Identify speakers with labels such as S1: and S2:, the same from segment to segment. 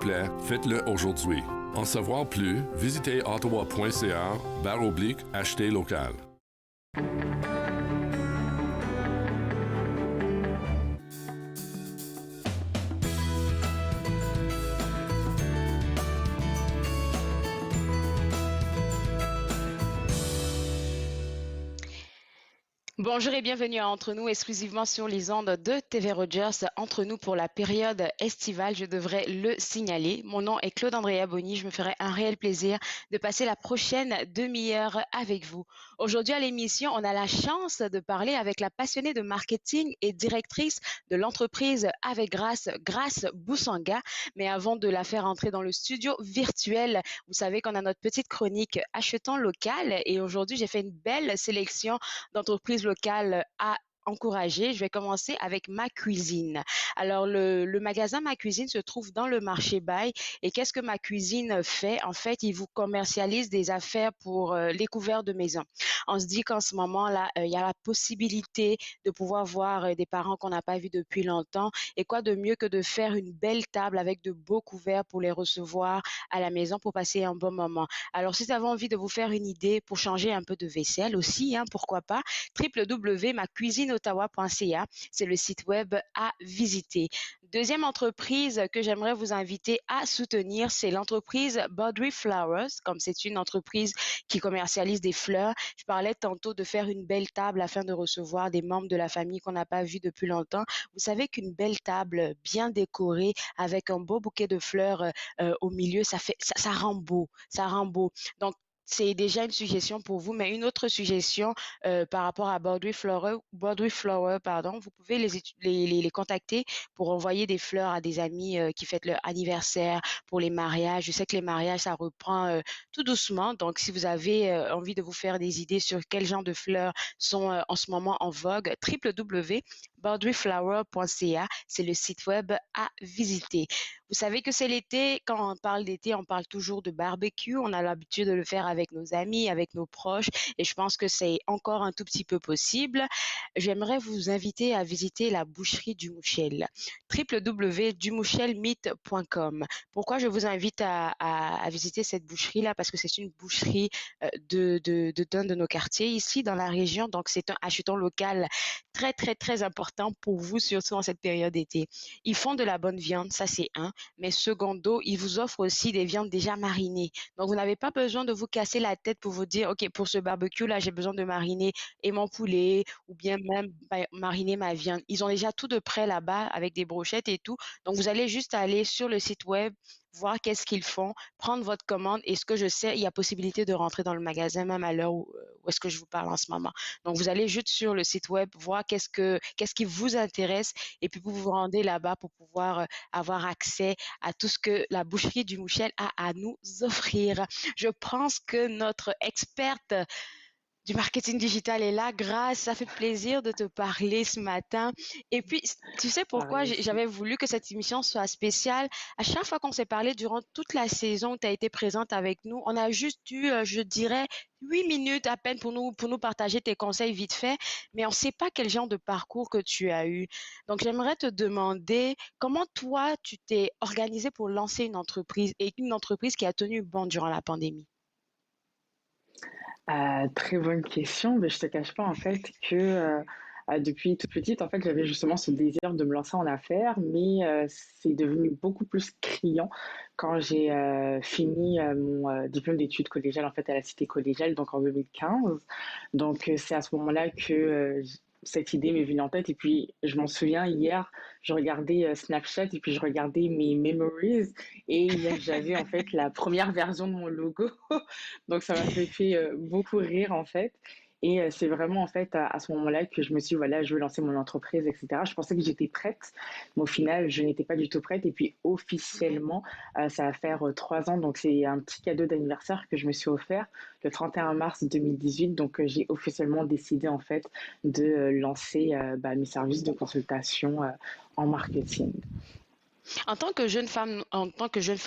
S1: plaît, faites-le aujourd'hui. En savoir plus, visitez ottawa.ca/acheter local.
S2: Bonjour et bienvenue à Entre nous, exclusivement sur les ondes de TV Rogers. Entre nous pour la période estivale, je devrais le signaler. Mon nom est Claude Andrea Bonny. Je me ferai un réel plaisir de passer la prochaine demi-heure avec vous. Aujourd'hui à l'émission, on a la chance de parler avec la passionnée de marketing et directrice de l'entreprise Avec Grâce, Grâce Boussanga. Mais avant de la faire entrer dans le studio virtuel, vous savez qu'on a notre petite chronique Achetons local. Et aujourd'hui, j'ai fait une belle sélection d'entreprises locales à encourager. Je vais commencer avec Ma Cuisine. Alors, le magasin Ma Cuisine se trouve dans le marché Bail. Et qu'est-ce que Ma Cuisine fait? En fait, il vous commercialise des affaires pour les couverts de maison. On se dit qu'en ce moment-là, il y a la possibilité de pouvoir voir des parents qu'on n'a pas vus depuis longtemps. Et quoi de mieux que de faire une belle table avec de beaux couverts pour les recevoir à la maison pour passer un bon moment. Alors, si vous avez envie de vous faire une idée pour changer un peu de vaisselle aussi, hein, pourquoi pas, www.macuisineottawa.ca, c'est le site web à visiter. Deuxième entreprise que j'aimerais vous inviter à soutenir, c'est l'entreprise Baldry Flowers, comme c'est une entreprise qui commercialise des fleurs. Je parlais tantôt de faire une belle table afin de recevoir des membres de la famille qu'on n'a pas vus depuis longtemps. Vous savez qu'une belle table bien décorée avec un beau bouquet de fleurs au milieu, ça rend beau, ça rend beau. Donc, c'est déjà une suggestion pour vous, mais une autre suggestion par rapport à Baldry Flower, pardon, vous pouvez les contacter pour envoyer des fleurs à des amis qui fêtent leur anniversaire, pour les mariages. Je sais que les mariages, ça reprend tout doucement. Donc, si vous avez envie de vous faire des idées sur quel genre de fleurs sont en ce moment en vogue, www.baldryflower.ca, c'est le site web à visiter. Vous savez que c'est l'été. Quand on parle d'été, on parle toujours de barbecue. On a l'habitude de le faire avec nos amis, avec nos proches. Et je pense que c'est encore un tout petit peu possible. J'aimerais vous inviter à visiter la boucherie du Mouchel. www.dumouchelmeat.com. Pourquoi je vous invite à visiter cette boucherie-là? Parce que c'est une boucherie d'un de nos quartiers ici dans la région. Donc, c'est un acheton local très, très, très important pour vous, surtout en cette période d'été. Ils font de la bonne viande, ça c'est un. Mais secondo, ils vous offrent aussi des viandes déjà marinées. Donc, vous n'avez pas besoin de vous casser la tête pour vous dire, OK, pour ce barbecue-là, j'ai besoin de mariner et mon poulet ou bien même mariner ma viande. Ils ont déjà tout de prêt là-bas avec des brochettes et tout. Donc, vous allez juste aller sur le site web, voir qu'est-ce qu'ils font, prendre votre commande. Et ce que je sais, il y a possibilité de rentrer dans le magasin même à l'heure où est-ce que je vous parle en ce moment. Donc, vous allez juste sur le site web, voir qu'est-ce qui vous intéresse et puis vous vous rendez là-bas pour pouvoir avoir accès à tout ce que la boucherie du Mouchel a à nous offrir. Je pense que notre experte du marketing digital est là. Grâce, ça fait plaisir de te parler ce matin. Et puis, tu sais pourquoi
S3: Pareil aussi.
S2: j'avais voulu que cette émission soit spéciale? À chaque fois qu'on s'est parlé durant toute la saison où tu as été présente avec nous, on a juste eu, je dirais, 8 minutes à peine pour nous partager tes conseils vite fait, mais on ne sait pas quel genre de parcours que tu as eu. Donc, j'aimerais te demander comment toi, tu t'es organisé pour lancer une entreprise et une entreprise qui a tenu bon durant la pandémie.
S3: Très bonne question. Mais je te cache pas en fait que depuis toute petite, en fait, j'avais justement ce désir de me lancer en affaires, mais c'est devenu beaucoup plus criant quand j'ai fini mon diplôme d'études collégiales en fait à la cité collégiale, donc en 2015. Donc c'est à ce moment-là que cette idée m'est venue en tête. Et puis je m'en souviens hier, je regardais Snapchat et puis je regardais mes memories et j'avais en fait la première version de mon logo. Donc ça m'a fait beaucoup rire en fait. Et c'est vraiment en fait à ce moment-là que je me suis dit, voilà, je veux lancer mon entreprise, etc. Je pensais que j'étais prête, mais au final, je n'étais pas du tout prête. Et puis
S2: Mhm.
S3: officiellement, ça va faire 3 ans. Donc c'est un petit cadeau d'anniversaire que je me suis offert le 31 mars 2018. Donc j'ai officiellement décidé en fait de lancer mes services de consultation en marketing.
S2: En tant que jeune femme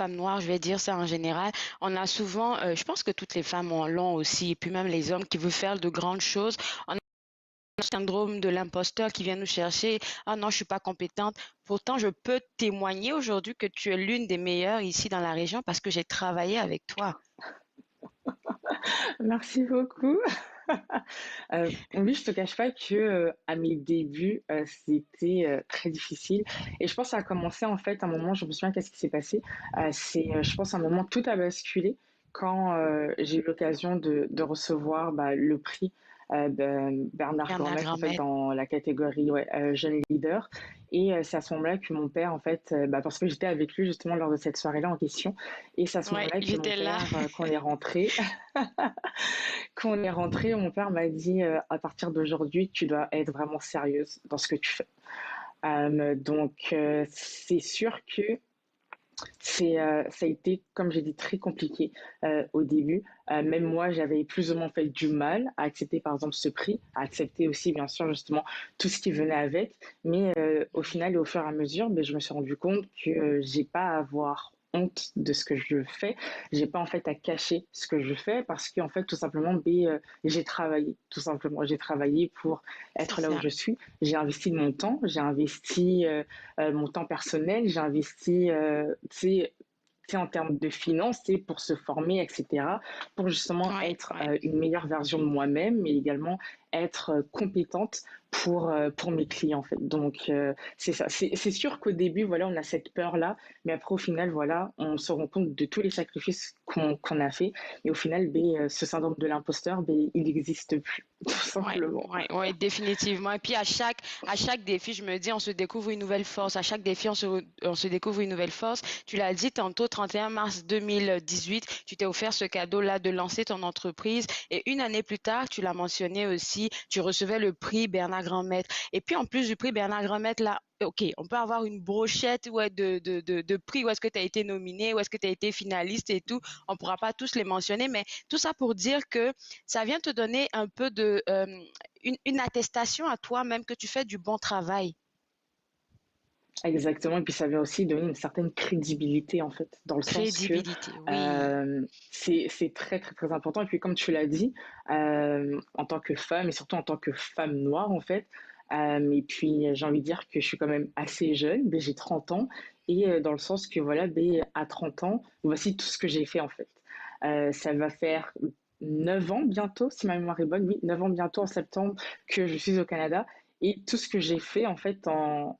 S2: noire, je vais dire ça en général, on a souvent, je pense que toutes les femmes l'ont aussi, et puis même les hommes qui veulent faire de grandes choses. On syndrome de l'imposteur qui vient nous chercher. Ah non, je suis pas compétente. Pourtant, je peux témoigner aujourd'hui que tu es l'une des meilleures ici dans la région parce que j'ai travaillé avec toi.
S3: Merci beaucoup. Oui, je te cache pas que, à mes débuts, c'était, très difficile et je pense que ça a commencé en fait à un moment, je me souviens qu'est-ce qui s'est passé, je pense à un moment tout a basculé quand, j'ai eu l'occasion de recevoir, bah, le prix, de Bernard
S2: Bernard
S3: Gourmet en fait
S2: Granmet.
S3: dans la catégorie, ouais, jeune leader et c'est à ce moment-là que mon père en fait, bah, parce que j'étais avec lui justement lors de cette soirée-là en question et c'est à ce
S2: Ouais,
S3: moment-là que mon
S2: j'étais là.
S3: père, quand on est rentré quand on est rentré, mon père m'a dit, «À partir d'aujourd'hui, tu dois être vraiment sérieuse dans ce que tu fais». C'est sûr que ça a été, comme j'ai dit, très compliqué, au début. Même moi, j'avais plus ou moins fait du mal à accepter, par exemple, ce prix, à accepter aussi, bien sûr, justement, tout ce qui venait avec. Mais, au final et au fur et à mesure, beh, je me suis rendu compte que, j'ai pas à avoir honte de ce que je fais. J'ai pas, en fait, à cacher ce que je fais parce qu'en fait, tout simplement, beh, j'ai travaillé, tout simplement. J'ai travaillé pour
S2: C'est
S3: être là où
S2: ça.
S3: je suis. J'ai investi de mon temps, j'ai investi, mon temps personnel, j'ai investi, en termes de finances, pour se former, etc., pour justement
S2: Ouais,
S3: être
S2: ouais.
S3: une meilleure version de moi-même, mais également être compétente pour mes clients, en fait. C'est ça. C'est sûr qu'au début, voilà, on a cette peur-là, mais après, au final, voilà, on se rend compte de tous les sacrifices qu'on a fait. Et au final, ben, ce syndrome de l'imposteur, ben, il n'existe plus, tout
S2: Ouais,
S3: simplement.
S2: ouais, ouais, définitivement. Et puis à chaque défi, je me dis, on se découvre une nouvelle force. À chaque défi, on se découvre une nouvelle force. Tu l'as dit tantôt, 31 mars 2018, tu t'es offert ce cadeau-là de lancer ton entreprise. Et une année plus tard, tu l'as mentionné aussi, tu recevais le prix Bernard Grandmaître. Et puis en plus du prix Bernard Grandmaître, là, ok, on peut avoir une brochette ouais, de prix, où est-ce que tu as été nominé, où est-ce que tu as été finaliste et tout. On ne pourra pas tous les mentionner, mais tout ça pour dire que ça vient te donner un peu une attestation à toi-même que tu fais du bon travail.
S3: Exactement, et puis ça vient aussi donner une certaine crédibilité en fait, dans le sens que
S2: Crédibilité, oui.
S3: c'est très très très important. Et puis comme tu l'as dit, en tant que femme et surtout en tant que femme noire en fait, et puis j'ai envie de dire que je suis quand même assez jeune, mais j'ai 30 ans, et dans le sens que voilà, ben, à 30 ans, voici tout ce que j'ai fait en fait. Ça va faire 9 ans bientôt, si ma mémoire est bonne, oui, 9 ans bientôt en septembre que je suis au Canada. Et tout ce que j'ai fait, en fait,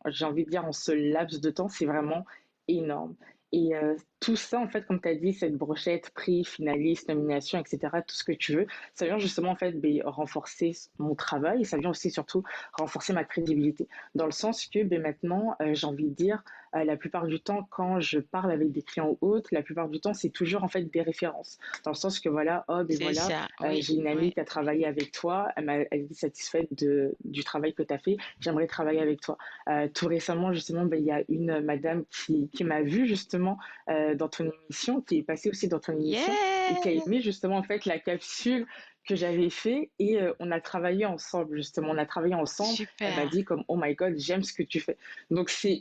S3: j'ai envie de dire, en ce laps de temps, c'est vraiment énorme. Et tout ça, en fait, comme tu as dit, cette brochette, prix, finaliste, nomination, etc., tout ce que tu veux, ça vient justement, en fait, ben, renforcer mon travail et ça vient aussi, surtout, renforcer ma crédibilité. Dans le sens que, ben, maintenant, j'ai envie de dire, la plupart du temps, quand je parle avec des clients ou autres, la plupart du temps, c'est toujours, en fait, des références. Dans le sens que, voilà, oh, ben
S2: C'est
S3: voilà,
S2: ça, oui,
S3: j'ai une amie
S2: oui.
S3: qui a travaillé avec toi, elle est satisfaite du travail que tu as fait, j'aimerais travailler avec toi. Tout récemment, justement, ben, il y a une madame qui m'a vue justement dans ton émission, qui est passée aussi dans ton émission et qui a
S2: Yeah!
S3: aimé justement en fait la capsule que j'avais fait et on a travaillé ensemble justement, on a travaillé ensemble. Elle m'a
S2: Super.
S3: dit comme oh my god, j'aime ce que tu fais. Donc c'est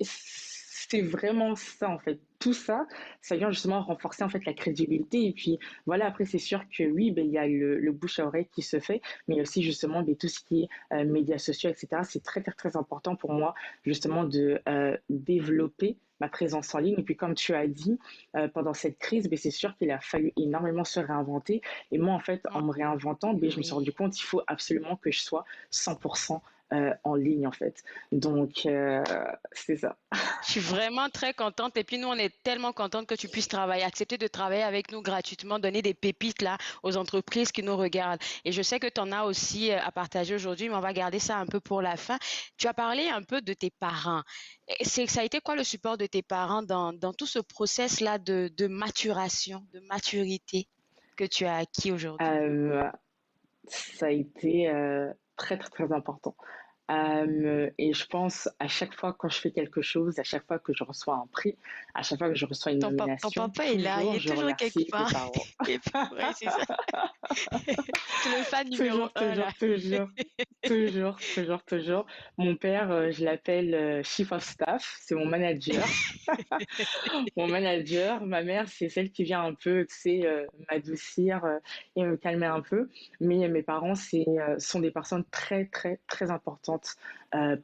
S3: vraiment ça en fait. Tout ça, ça vient justement renforcer en fait la crédibilité et puis voilà, après c'est sûr que oui, ben, il y a le bouche à oreille qui se fait, mais il y a aussi justement ben, tout ce qui est médias sociaux, etc. C'est très très très important pour moi justement de développer ma présence en ligne. Et puis comme tu as dit, pendant cette crise, ben, c'est sûr qu'il a fallu énormément se réinventer. Et moi, en fait, en
S2: Ouais,
S3: me réinventant, ben, je me suis rendu
S2: oui.
S3: compte qu'il faut absolument que je sois 100% en ligne, en fait. C'est ça.
S2: Je suis vraiment très contente. Et puis nous, on est tellement contente que tu puisses travailler, accepter de travailler avec nous gratuitement, donner des pépites là aux entreprises qui nous regardent. Et je sais que tu en as aussi à partager aujourd'hui, mais on va garder ça un peu pour la fin. Tu as parlé un peu de tes parents. Ça a été quoi le support de tes parents dans tout ce process-là de maturation, de maturité que tu as acquis aujourd'hui?
S3: Euh, Ça a été très, très, très important. Et je pense à chaque fois quand je fais quelque chose, à chaque fois que je reçois un prix, à chaque fois que je reçois une
S2: Ton
S3: nomination,
S2: papa est là, il
S3: toujours
S2: est
S3: je
S2: toujours quelque
S3: remercie mes
S2: part.
S3: parents.
S2: Et puis, ouais, c'est ça. C'est le fan numéro
S3: Toujours,
S2: un,
S3: toujours,
S2: là.
S3: toujours. Toujours, toujours, toujours. Mon père, je l'appelle Chief of Staff, c'est mon manager. Mon manager, ma mère, c'est celle qui vient un peu, tu sais, m'adoucir et me calmer un peu. Mais mes parents, sont des personnes très, très, très importantes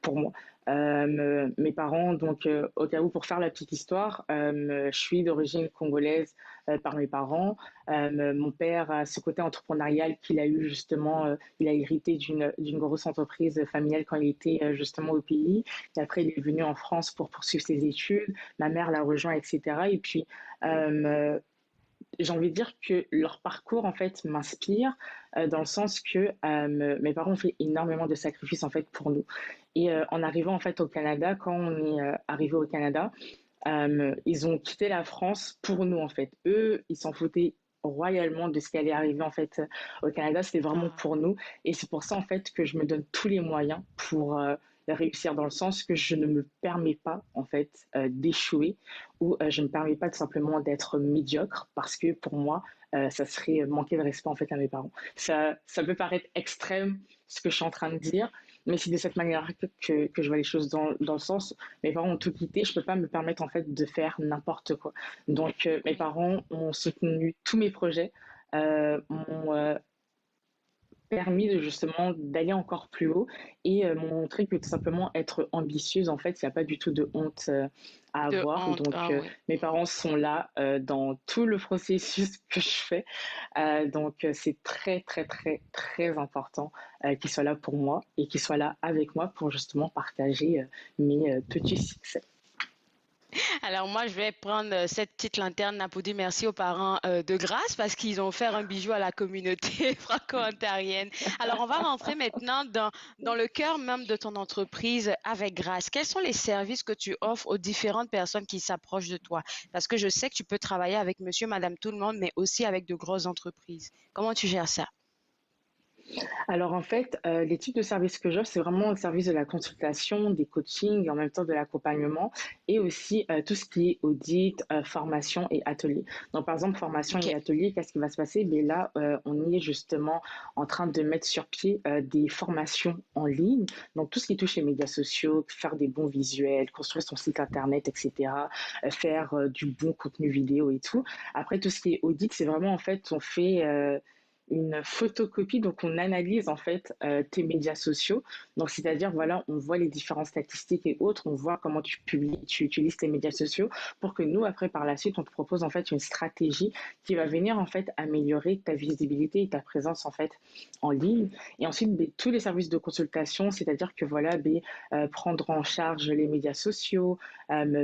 S3: pour moi. Mes parents, donc, au cas où, pour faire la petite histoire, je suis d'origine congolaise par mes parents. Mon père a ce côté entrepreneurial qu'il a eu justement, il a hérité d'une grosse entreprise familiale quand il était justement au pays. Et après, il est venu en France pour poursuivre ses études. Ma mère l'a rejoint, etc. Et puis, euh, j'ai envie de dire que leur parcours en fait m'inspire dans le sens que mes parents ont fait énormément de sacrifices en fait pour nous. Et en arrivant en fait au Canada, quand on est arrivé au Canada, ils ont quitté la France pour nous en fait. Eux, ils s'en foutaient royalement de ce qui allait arriver en fait au Canada. C'était vraiment
S2: Ah,
S3: pour nous. Et c'est pour ça en fait que je me donne tous les moyens pour réussir dans le sens que je ne me permets pas en fait d'échouer ou je ne me permets pas tout simplement d'être médiocre parce que pour moi, ça serait manquer de respect en fait à mes parents. Ça peut paraître extrême ce que je suis en train de dire, mais c'est de cette manière que je vois les choses dans le sens, mes parents ont tout quitté, je peux pas me permettre en fait de faire n'importe quoi. Donc mes
S2: oui.
S3: parents ont soutenu tous mes projets, m'ont permis de justement d'aller encore plus haut et m'ont montré que tout simplement être ambitieuse, en fait, il n'y a pas du tout de honte à
S2: De
S3: avoir.
S2: honte,
S3: Donc
S2: ah oui.
S3: mes parents sont là dans tout le processus que je fais. Donc c'est très très très très important qu'ils soient là pour moi et qu'ils soient là avec moi pour justement partager mes petits succès.
S2: Alors moi, je vais prendre cette petite lanterne là pour dire merci aux parents de Grâce parce qu'ils ont offert un bijou à la communauté franco-ontarienne. Alors on va rentrer maintenant dans le cœur même de ton entreprise avec Grâce. Quels sont les services que tu offres aux différentes personnes qui s'approchent de toi? Parce que je sais que tu peux travailler avec monsieur, madame, tout le monde, mais aussi avec de grosses entreprises. Comment tu gères ça?
S3: Alors en fait, les types de services que j'offre, c'est vraiment le service de la consultation, des coachings et en même temps de l'accompagnement et aussi tout ce qui est audit, formation et atelier. Donc par exemple, formation
S2: OK.
S3: et atelier, qu'est-ce qui va se passer? Ben là, on est justement en train de mettre sur pied des formations en ligne. Donc tout ce qui touche les médias sociaux, faire des bons visuels, construire son site internet, etc., faire du bon contenu vidéo et tout. Après, tout ce qui est audit, c'est vraiment en fait, on fait une photocopie, donc on analyse en fait tes médias sociaux. Donc c'est-à-dire voilà, on voit les différentes statistiques et autres, on voit comment tu publies, tu utilises tes médias sociaux pour que nous après par la suite on te propose en fait une stratégie qui va venir en fait améliorer ta visibilité et ta présence en fait en ligne. Et ensuite tous les services de consultation, c'est-à-dire que voilà, prendre en charge les médias sociaux,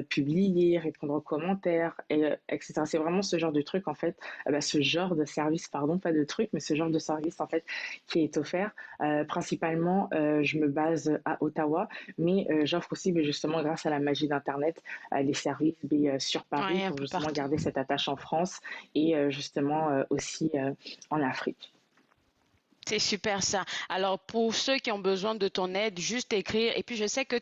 S3: publier, répondre aux commentaires, etc. C'est vraiment ce genre de truc en fait ce genre de service, pardon, pas de truc, mais ce genre de service en fait qui est offert. Principalement, je me base à Ottawa, mais j'offre aussi justement grâce à la magie d'Internet les services sur Paris
S2: Ouais, un
S3: pour
S2: peu
S3: justement
S2: partout.
S3: garder cette attache en France et justement aussi en Afrique.
S2: C'est super ça. Alors, pour ceux qui ont besoin de ton aide, juste écrire. Et puis, je sais que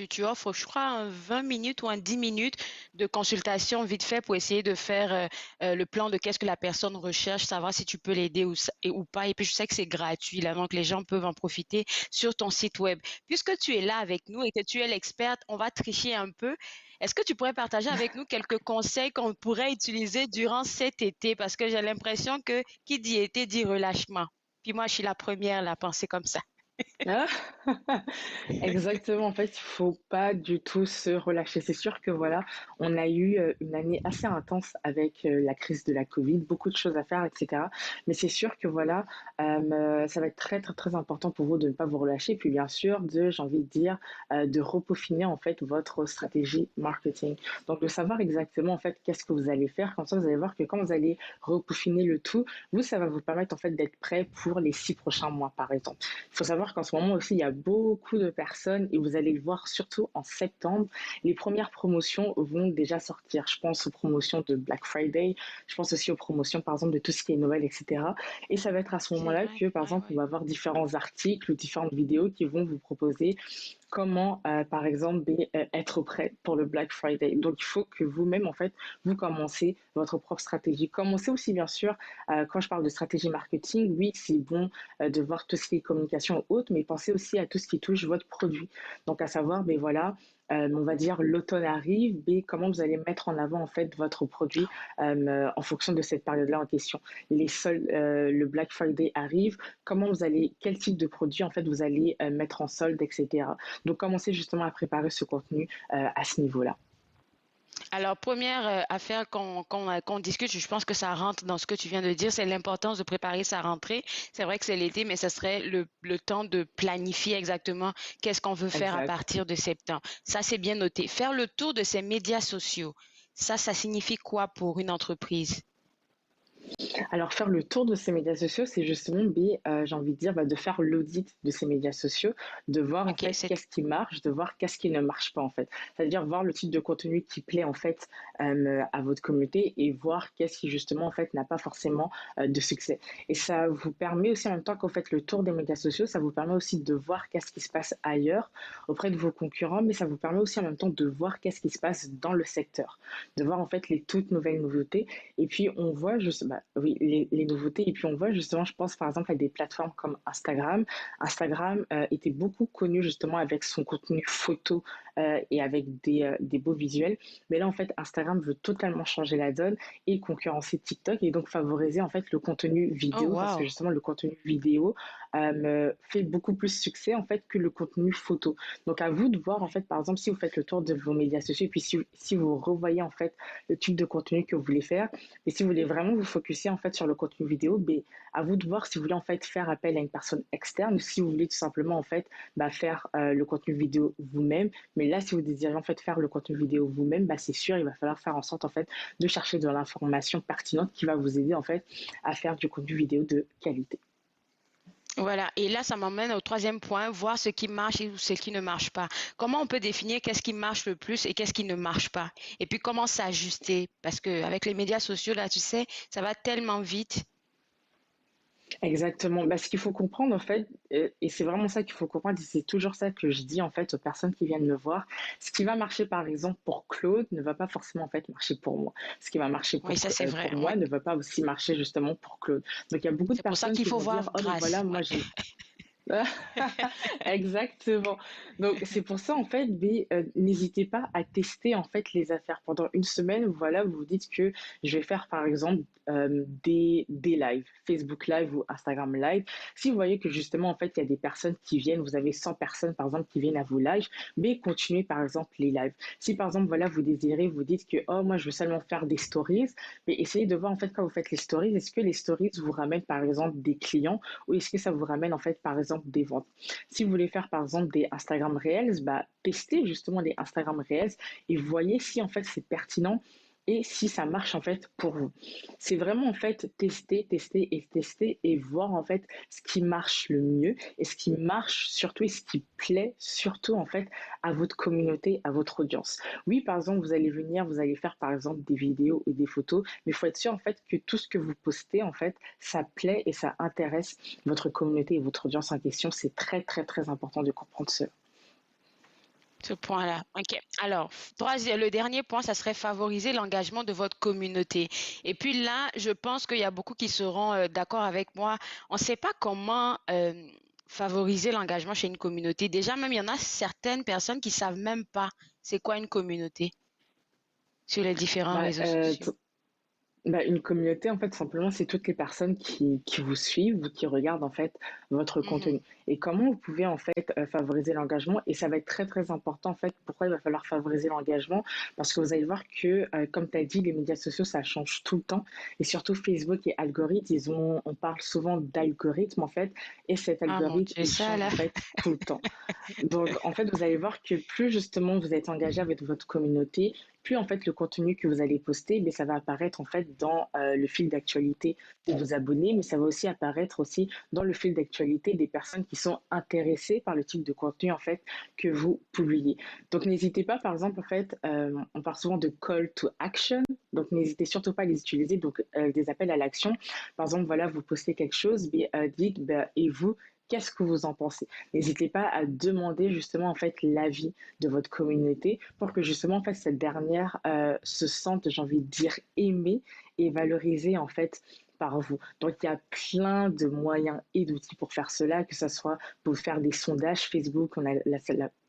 S2: tu offres, je crois, un 20 minutes ou un 10 minutes de consultation vite fait pour essayer de faire le plan de qu'est-ce que la personne recherche, savoir si tu peux l'aider ou pas. Et puis, je sais que c'est gratuit, là, donc les gens peuvent en profiter sur ton site web. Puisque tu es là avec nous et que tu es l'experte, on va tricher un peu. Est-ce que tu pourrais partager avec nous quelques conseils qu'on pourrait utiliser durant cet été? Parce que j'ai l'impression que qui dit été dit relâchement. Puis moi, je suis la première à penser comme ça.
S3: Ah, exactement. En fait, il faut pas du tout se relâcher. C'est sûr que voilà, on a eu une année assez intense avec la crise de la Covid, beaucoup de choses à faire, etc. Mais c'est sûr que voilà, ça va être très très très important pour vous de ne pas vous relâcher. Puis bien sûr, j'ai envie de dire, de repeaufiner en fait votre stratégie marketing. Donc de savoir exactement en fait qu'est-ce que vous allez faire. Comme ça, vous allez voir que quand vous allez repeaufiner le tout, vous, ça va vous permettre en fait d'être prêt pour les 6 prochains mois, par exemple. Il faut savoir qu'en ce ce moment aussi, il y a beaucoup de personnes et vous allez le voir surtout en septembre, les premières promotions vont déjà sortir. Je pense aux promotions de Black Friday, je pense aussi aux promotions, par exemple, de tout ce qui est Noël, etc. Et ça va être à ce
S2: C'est
S3: moment-là
S2: vrai.
S3: que, par
S2: Ouais,
S3: exemple, on
S2: ouais.
S3: va avoir différents articles ou différentes vidéos qui vont vous proposer comment, par exemple, être prêt pour le Black Friday. Donc, il faut que vous-même, en fait, vous commencez votre propre stratégie. Commencez aussi, bien sûr, quand je parle de stratégie marketing, oui, c'est bon de voir tout ce qui est communication haute, mais pensez aussi à tout ce qui touche votre produit. Donc, à savoir, ben voilà, on va dire l'automne arrive, mais comment vous allez mettre en avant en fait votre produit en fonction de cette période-là en question. Le Black Friday arrive, comment vous allez, quel type de produit en fait vous allez mettre en solde, etc. Donc, commencez justement à préparer ce contenu à ce niveau-là.
S2: Alors, première affaire qu'on discute, je pense que ça rentre dans ce que tu viens de dire, c'est l'importance de préparer sa rentrée. C'est vrai que c'est l'été, mais ce serait le temps de planifier exactement qu'est-ce qu'on veut faire à
S3: Exact.
S2: partir de septembre. Ça, c'est bien noté. Faire le tour de ces médias sociaux, ça signifie quoi pour une entreprise?
S3: Alors, faire le tour de ces médias sociaux, c'est justement, j'ai envie de dire, de faire l'audit de ces médias sociaux, de voir en
S2: Ok,
S3: fait qu'est-ce qui marche, de voir qu'est-ce qui ne marche pas en fait. C'est-à-dire voir le type de contenu qui plaît en fait à votre communauté et voir qu'est-ce qui justement en fait n'a pas forcément de succès. Et ça vous permet aussi en même temps qu'en fait le tour des médias sociaux, ça vous permet aussi de voir qu'est-ce qui se passe ailleurs auprès de vos concurrents, mais ça vous permet aussi en même temps de voir qu'est-ce qui se passe dans le secteur, de voir en fait les toutes nouvelles nouveautés et puis, on voit juste, oui, les nouveautés. Et puis, on voit justement, je pense par exemple à des plateformes comme Instagram. Instagram était beaucoup connu justement avec son contenu photo et avec des beaux visuels. Mais là, en fait, Instagram veut totalement changer la donne et concurrencer TikTok et donc favoriser en fait le contenu
S2: oh
S3: vidéo parce que
S2: wow.
S3: justement, le contenu vidéo fait beaucoup plus succès en fait que le contenu photo. Donc, à vous de voir en fait, par exemple, si vous faites le tour de vos médias sociaux et puis si vous revoyez en fait le type de contenu que vous voulez faire, mais si vous voulez vraiment vous focuser en fait sur le contenu vidéo, à vous de voir si vous voulez en fait faire appel à une personne externe ou si vous voulez tout simplement en fait faire le contenu vidéo vous-même. Mais là, si vous désirez en fait faire le contenu vidéo vous-même, c'est sûr, il va falloir faire en sorte en fait de chercher de l'information pertinente qui va vous aider en fait à faire du contenu vidéo de qualité.
S2: Voilà, et là, ça m'emmène au troisième point, voir ce qui marche et ce qui ne marche pas. Comment on peut définir qu'est-ce qui marche le plus et qu'est-ce qui ne marche pas? Et puis, comment s'ajuster? Parce qu'avec les médias sociaux, là, tu sais, ça va tellement vite.
S3: Exactement. Ce qu'il faut comprendre, en fait, et c'est vraiment ça qu'il faut comprendre, et c'est toujours ça que je dis, en fait, aux personnes qui viennent me voir. Ce qui va marcher, par exemple, pour Claude ne va pas forcément, en fait, marcher pour moi. Ce qui va marcher
S2: Oui, ça, c'est vrai.
S3: pour
S2: Oui.
S3: moi ne va pas aussi marcher, justement, pour Claude. Donc, il y a beaucoup de
S2: C'est pour ça
S3: personnes
S2: qu'il
S3: qui
S2: faut
S3: vont dire,
S2: voir
S3: oh, mais voilà,
S2: grâce.
S3: moi,
S2: Ouais.
S3: j'ai Exactement. Donc c'est pour ça en fait, n'hésitez pas à tester en fait les affaires pendant une semaine. Voilà, vous vous dites que je vais faire par exemple des lives, Facebook Live ou Instagram Live. Si vous voyez que justement en fait il y a des personnes qui viennent, vous avez 100 personnes par exemple qui viennent à vos lives, mais continuez par exemple les lives. Si par exemple voilà vous désirez, vous dites que oh moi je veux seulement faire des stories, mais essayez de voir en fait quand vous faites les stories, est-ce que les stories vous ramènent par exemple des clients ou est-ce que ça vous ramène en fait par exemple des ventes. Si vous voulez faire par exemple des Instagram Reels, testez justement des Instagram Reels et voyez si en fait c'est pertinent et si ça marche en fait pour vous. C'est vraiment en fait tester et voir en fait ce qui marche le mieux et ce qui marche surtout et ce qui plaît surtout en fait à votre communauté, à votre audience. Oui, par exemple, vous allez venir, vous allez faire par exemple des vidéos ou des photos, mais il faut être sûr en fait que tout ce que vous postez en fait, ça plaît et ça intéresse votre communauté et votre audience en question. C'est très très très important de comprendre ça.
S2: Ce point-là. OK. Alors, troisième, le dernier point, ça serait favoriser l'engagement de votre communauté. Et puis là, je pense qu'il y a beaucoup qui seront d'accord avec moi. On ne sait pas comment favoriser l'engagement chez une communauté. Déjà, même, il y en a certaines personnes qui savent même pas c'est quoi une communauté sur les différents
S3: Bah,
S2: réseaux sociaux.
S3: Une communauté, en fait, simplement, c'est toutes les personnes qui vous suivent ou qui regardent, en fait, votre
S2: Mhm.
S3: contenu. Et comment vous pouvez, en fait, favoriser l'engagement? Et ça va être très, très important, en fait. Pourquoi il va falloir favoriser l'engagement? Parce que vous allez voir que, comme tu as dit, les médias sociaux, ça change tout le temps. Et surtout, Facebook et algorithmes, on parle souvent d'algorithme, en fait. Et cet
S2: Ah mon
S3: algorithme,
S2: Dieu,
S3: il
S2: ça
S3: change,
S2: là.
S3: en fait, tout le temps. Donc, en fait, vous allez voir que plus justement vous êtes engagé avec votre communauté, plus en fait le contenu que vous allez poster, mais ça va apparaître en fait dans le fil d'actualité de vos abonnés, mais ça va aussi apparaître aussi dans le fil d'actualité des personnes qui sont intéressées par le type de contenu en fait que vous publiez. Donc n'hésitez pas, par exemple, en fait, on parle souvent de call to action, donc n'hésitez surtout pas à les utiliser, donc des appels à l'action. Par exemple, voilà, vous postez quelque chose, mais dites, ben, et vous, qu'est-ce que vous en pensez? N'hésitez pas à demander justement en fait l'avis de votre communauté pour que justement en fait cette dernière se sente, j'ai envie de dire, aimée et valorisée en fait par vous. Donc il y a plein de moyens et d'outils pour faire cela, que ce soit pour faire des sondages Facebook, on a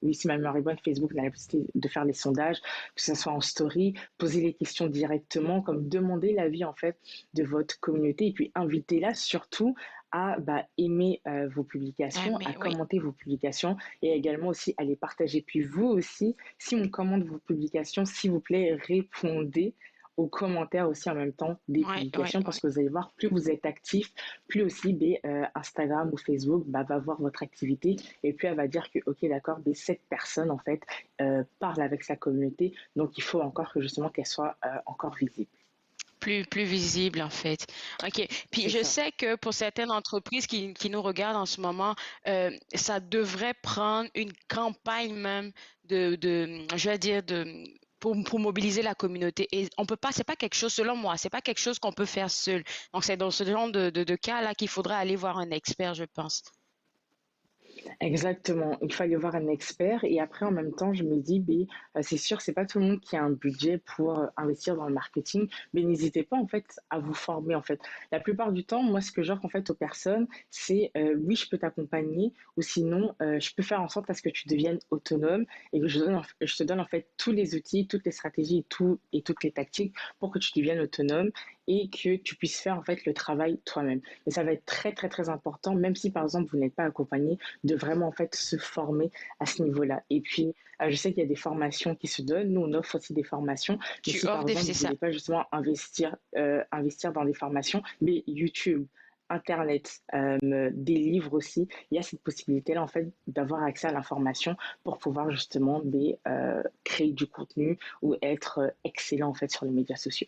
S3: oui, si ma mémoire est bonne, Facebook, on a la possibilité de faire des sondages, que ce soit en story, poser les questions directement, comme demander l'avis en fait de votre communauté et puis invitez-la surtout à aimer vos
S2: Ah,
S3: publications, à
S2: mais oui.
S3: commenter vos publications et également aussi à les partager. Puis vous aussi, si on commente vos publications, s'il vous plaît, répondez aux commentaires aussi en même temps des
S2: Ouais, ouais,
S3: publications parce
S2: ouais.
S3: que vous allez voir, plus vous êtes actif, plus aussi Instagram ou Facebook va voir votre activité et puis elle va dire que, ok, d'accord, cette personne en fait parle avec sa communauté, donc il faut encore que justement qu'elle soit encore visible.
S2: Plus visible, en fait. OK. Puis
S3: C'est
S2: je
S3: ça.
S2: sais que pour certaines entreprises qui nous regardent en ce moment, ça devrait prendre une campagne même je vais dire, pour mobiliser la communauté. Et on peut pas, c'est pas quelque chose, selon moi, c'est pas quelque chose qu'on peut faire seul. Donc, c'est dans ce genre de cas-là qu'il faudrait aller voir un expert, je pense.
S3: Exactement, il fallait voir un expert et après en même temps je me dis c'est sûr c'est pas tout le monde qui a un budget pour investir dans le marketing, mais n'hésitez pas en fait à vous former en fait. La plupart du temps, moi ce que j'offre en fait aux personnes, c'est oui je peux t'accompagner ou sinon je peux faire en sorte à ce que tu deviennes autonome et que je te donne en fait tous les outils, toutes les stratégies et toutes les tactiques pour que tu deviennes autonome et que tu puisses faire en fait le travail toi-même. Et ça va être très très très important, même si par exemple vous n'êtes pas accompagné, de vraiment en fait se former à ce niveau-là. Et puis, je sais qu'il y a des formations qui se donnent. Nous, on offre aussi des formations. Mais
S2: Tu
S3: si par
S2: offres
S3: exemple,
S2: c'est
S3: vous
S2: ça.
S3: voulez pas justement investir dans des formations, mais YouTube, Internet, des livres aussi, il y a cette possibilité-là en fait d'avoir accès à l'information pour pouvoir justement créer du contenu ou être excellent en fait sur les médias sociaux.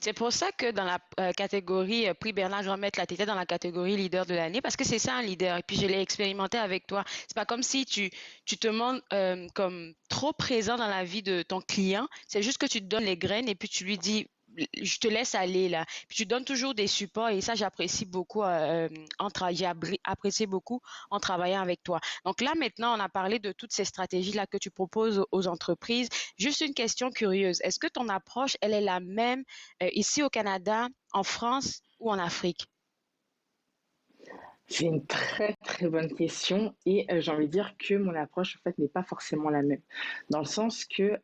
S2: C'est pour ça que dans la catégorie prix Bernard Grand-Maître, là, tu étais dans la catégorie leader de l'année parce que c'est ça un leader. Et puis je l'ai expérimenté avec toi. C'est pas comme si tu te montres comme trop présent dans la vie de ton client. C'est juste que tu te donnes les graines et puis tu lui dis, je te laisse aller là. Puis tu donnes toujours des supports et ça j'apprécie beaucoup apprécié beaucoup en travaillant avec toi. Donc là maintenant on a parlé de toutes ces stratégies là que tu proposes aux entreprises. Juste une question curieuse. Est-ce que ton approche elle est la même ici au Canada, en France ou en Afrique?
S3: C'est une très très bonne question et j'ai envie de dire que mon approche en fait n'est pas forcément la même. Dans le sens que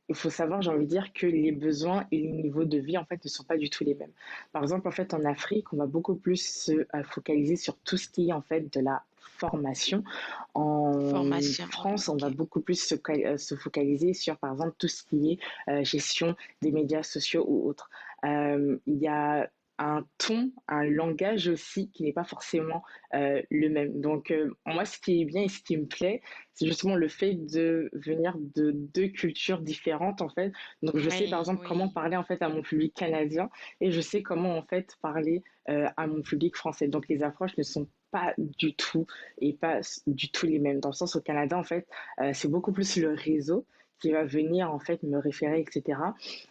S3: il faut savoir, j'ai envie de dire que les besoins et les niveaux de vie en fait ne sont pas du tout les mêmes. Par exemple, en fait en Afrique, on va beaucoup plus se focaliser sur tout ce qui est en fait de la formation. En
S2: Formation, oui,
S3: France, on va
S2: ok.
S3: beaucoup plus se focaliser sur par exemple tout ce qui est gestion des médias sociaux ou autres. Il y a un ton, un langage aussi qui n'est pas forcément le même. Donc moi, ce qui est bien et ce qui me plaît, c'est justement le fait de venir de deux cultures différentes en fait. Donc je sais par
S2: Oui,
S3: exemple comment
S2: oui.
S3: parler en fait à mon public canadien et je sais comment en fait parler à mon public français. Donc les approches ne sont pas du tout et pas du tout les mêmes. Dans le sens au Canada en fait, c'est beaucoup plus le réseau qui va venir en fait me référer, etc.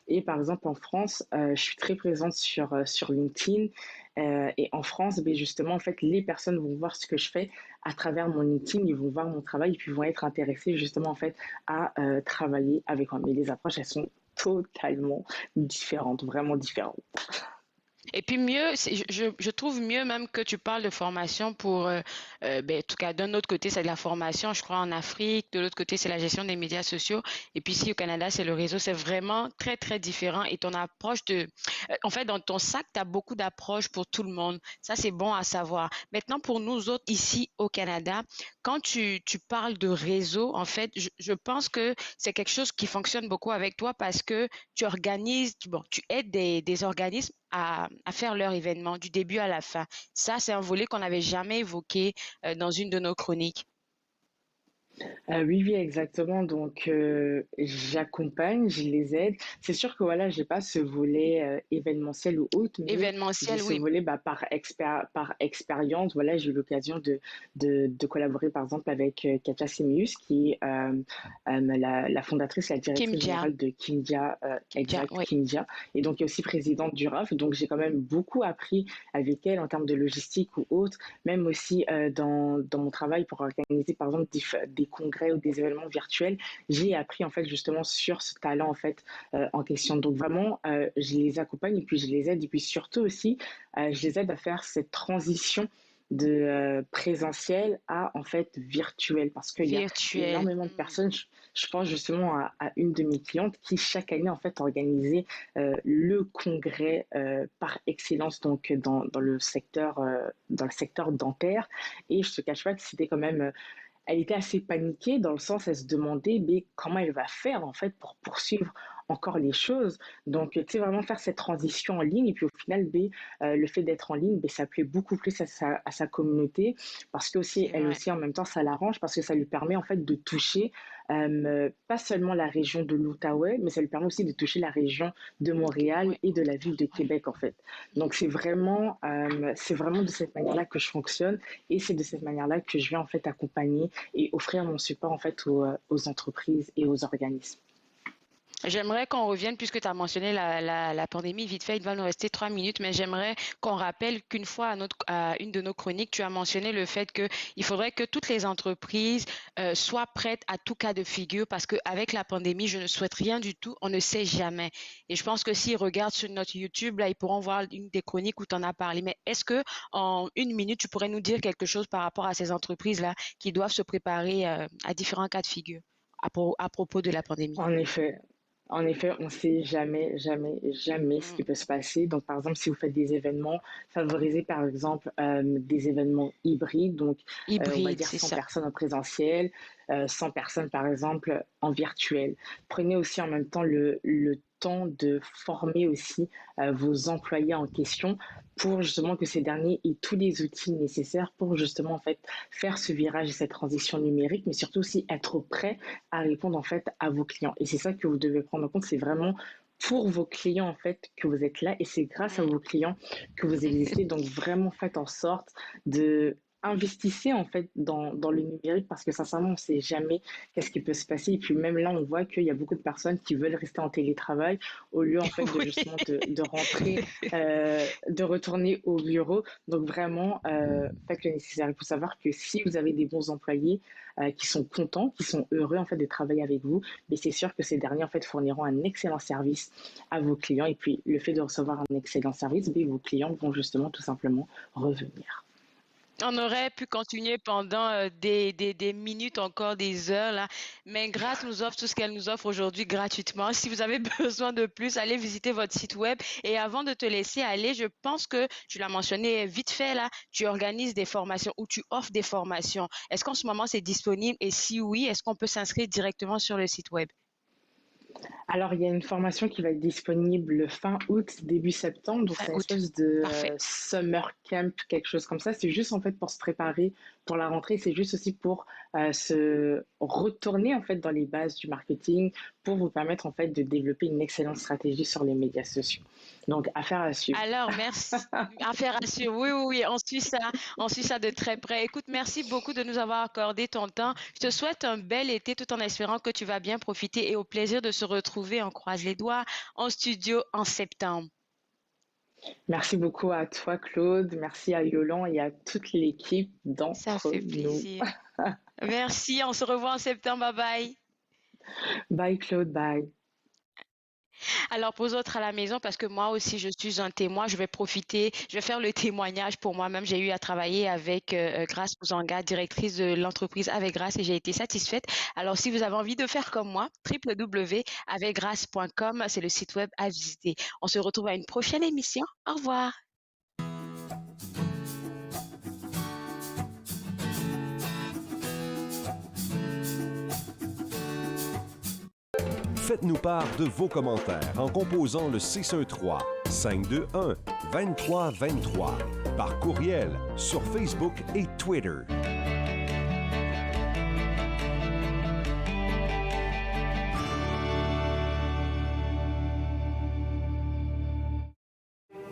S3: Et par exemple, en France, je suis très présente sur LinkedIn. Et en France, ben justement, en fait, les personnes vont voir ce que je fais à travers mon LinkedIn, ils vont voir mon travail et puis vont être intéressés justement en fait à travailler avec moi. Mais les approches, elles sont totalement différentes, vraiment différentes.
S2: Et puis mieux, je trouve mieux même que tu parles de formation pour, ben, en tout cas, d'un autre côté, c'est de la formation, je crois, en Afrique, de l'autre côté, c'est la gestion des médias sociaux, et puis ici au Canada, c'est le réseau, c'est vraiment très, très différent. Et ton approche en fait, dans ton sac, tu as beaucoup d'approches pour tout le monde. Ça, c'est bon à savoir. Maintenant, pour nous autres, ici au Canada, quand tu parles de réseau, en fait, je pense que c'est quelque chose qui fonctionne beaucoup avec toi parce que tu organises, bon, tu aides des organismes à faire leur événement du début à la fin. Ça, c'est un volet qu'on n'avait jamais évoqué dans une de nos chroniques.
S3: Oui, oui, exactement. Donc, j'accompagne, je les aide. C'est sûr que voilà, j'ai pas ce volet événementiel ou autre, mais j'ai
S2: Événementiel,
S3: ce
S2: oui.
S3: volet bah, par expérience. Voilà, j'ai eu l'occasion de collaborer par exemple avec Katia Simius, qui est la fondatrice, la
S2: Kim
S3: directrice
S2: Jia.
S3: générale de Kindia,
S2: Kim Jia,
S3: exact,
S2: oui.
S3: Kindia, et donc qui est aussi présidente du RAF. Donc, j'ai quand même beaucoup appris avec elle en termes de logistique ou autre, même aussi dans mon travail pour organiser par exemple des congrès ou des événements virtuels, j'ai appris en fait justement sur ce talent en fait en question. Donc vraiment, je les accompagne et puis je les aide et puis surtout aussi, je les aide à faire cette transition de présentiel à en fait virtuel parce qu'il y a
S2: Virtuel.
S3: énormément de personnes. Je pense justement à une de mes clientes qui chaque année en fait organisait le congrès par excellence donc dans le secteur dentaire, et je te cache pas que c'était quand même elle était assez paniquée dans le sens, elle se demandait mais comment elle va faire en fait pour poursuivre encore les choses. Donc, tu sais, vraiment faire cette transition en ligne. Et puis au final, le fait d'être en ligne, ça plaît beaucoup plus à sa communauté parce que aussi,
S2: C'est
S3: elle
S2: vrai.
S3: aussi, en même temps, ça l'arrange parce que ça lui permet en fait de toucher pas seulement la région de l'Outaouais, mais ça lui permet aussi de toucher la région de Montréal
S2: Oui.
S3: et de la ville de
S2: Oui.
S3: Québec en fait. Donc, c'est vraiment de cette manière-là que je fonctionne et c'est de cette manière-là que je viens en fait accompagner et offrir mon support en fait aux entreprises et aux organismes.
S2: J'aimerais qu'on revienne, puisque tu as mentionné la pandémie, vite fait, il va nous rester 3 minutes, mais j'aimerais qu'on rappelle qu'une fois à une de nos chroniques, tu as mentionné le fait qu'il faudrait que toutes les entreprises soient prêtes à tout cas de figure, parce qu'avec la pandémie, je ne souhaite rien du tout, on ne sait jamais. Et je pense que s'ils regardent sur notre YouTube, là, ils pourront voir une des chroniques où tu en as parlé. Mais est-ce que en 1 minute, tu pourrais nous dire quelque chose par rapport à ces entreprises-là qui doivent se préparer à différents cas de figure à propos de la pandémie?
S3: En effet, en effet, on ne sait jamais, jamais, jamais ce
S2: Mm.
S3: qui peut se passer. Donc, par exemple, si vous faites des événements, favorisez par exemple des événements hybrides. Donc, on va
S2: Hybride,
S3: dire
S2: c'est
S3: 100
S2: ça.
S3: personnes en présentiel, 100 personnes par exemple en virtuel. Prenez aussi en même temps le temps de former aussi vos employés en question pour justement que ces derniers aient tous les outils nécessaires pour justement en fait faire ce virage et cette transition numérique, mais surtout aussi être prêt à répondre en fait à vos clients. Et c'est ça que vous devez prendre en compte, c'est vraiment pour vos clients en fait que vous êtes là et c'est grâce à
S2: Mm.
S3: vos clients que vous existez. Donc vraiment faites en sorte de investissez en fait dans le numérique parce que sincèrement on ne sait jamais qu'est-ce qui peut se passer et puis même là on voit qu'il y a beaucoup de personnes qui veulent rester en télétravail au lieu en fait de
S2: Oui.
S3: justement de rentrer de retourner au bureau. Donc vraiment faites le nécessaire. Il faut savoir que si vous avez des bons employés qui sont contents, qui sont heureux en fait de travailler avec vous, mais c'est sûr que ces derniers en fait fourniront un excellent service à vos clients et puis le fait de recevoir un excellent service, vos clients vont justement tout simplement revenir.
S2: On aurait pu continuer pendant des minutes, encore des heures là, mais Grace nous offre tout ce qu'elle nous offre aujourd'hui gratuitement. Si vous avez besoin de plus, allez visiter votre site web. Et avant de te laisser aller, je pense que tu l'as mentionné vite fait là, tu organises des formations ou tu offres des formations. Est-ce qu'en ce moment c'est disponible? Et si oui, est-ce qu'on peut s'inscrire directement sur le site web?
S3: Alors, il y a une formation qui va être disponible fin août, début septembre. Donc,
S2: Fin
S3: c'est une
S2: août.
S3: espèce de
S2: Parfait.
S3: summer camp, quelque chose comme ça. C'est juste en fait pour se préparer pour la rentrée. C'est juste aussi pour se retourner en fait dans les bases du marketing pour vous permettre en fait de développer une excellente stratégie sur les médias sociaux. Donc, affaire à suivre.
S2: Alors, merci. Affaire à suivre. Oui, oui, oui, on suit ça de très près. Écoute, merci beaucoup de nous avoir accordé ton temps. Je te souhaite un bel été tout en espérant que tu vas bien profiter et au plaisir de se retrouver, on croise les doigts, en studio en septembre.
S3: Merci beaucoup à toi, Claude. Merci à Yolan et à toute l'équipe
S2: Ça
S3: d'entre
S2: fait
S3: nous.
S2: plaisir. Merci, on se revoit en septembre. Bye bye.
S3: Bye, Claude. Bye.
S2: Alors, pour les autres à la maison, parce que moi aussi, je suis un témoin, je vais profiter, je vais faire le témoignage pour moi-même. J'ai eu à travailler avec Grace Bouzanga, directrice de l'entreprise Avec Grâce, et j'ai été satisfaite. Alors, si vous avez envie de faire comme moi, www.avecgrâce.com, c'est le site web à visiter. On se retrouve à une prochaine émission. Au revoir.
S4: Faites-nous part de vos commentaires en composant le 613-521-2323 par courriel sur Facebook et Twitter.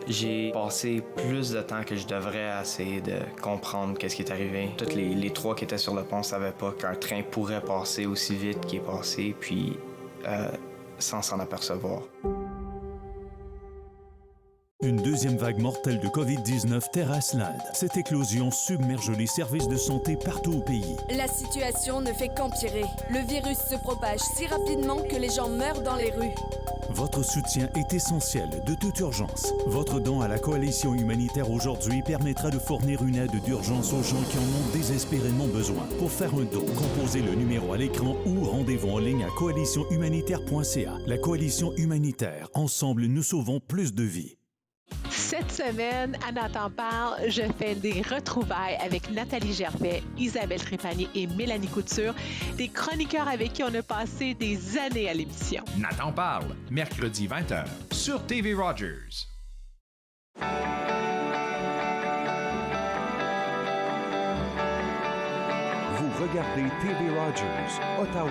S5: J'ai passé plus de temps que je devrais à essayer de comprendre qu'est-ce qui est arrivé. Tous les trois qui étaient sur le pont ne savaient pas qu'un train pourrait passer aussi vite qu'il est passé, puis sans s'en apercevoir.
S6: Une deuxième vague mortelle de COVID-19 terrasse l'Inde. Cette éclosion submerge les services de santé partout au pays.
S7: La situation ne fait qu'empirer. Le virus se propage si rapidement que les gens meurent dans les rues.
S6: Votre soutien est essentiel, de toute urgence. Votre don à la Coalition humanitaire aujourd'hui permettra de fournir une aide d'urgence aux gens qui en ont désespérément besoin. Pour faire un don, composez le numéro à l'écran ou rendez-vous en ligne à coalitionhumanitaire.ca. La Coalition humanitaire, ensemble, nous sauvons plus de vies.
S8: Cette semaine, à Nathan parle, je fais des retrouvailles avec Nathalie Gervais, Isabelle Trépanier et Mélanie Couture, des chroniqueurs avec qui on a passé des années à l'émission.
S9: Nathan parle, mercredi 20h, sur TV Rogers.
S4: Vous regardez TV Rogers, Ottawa.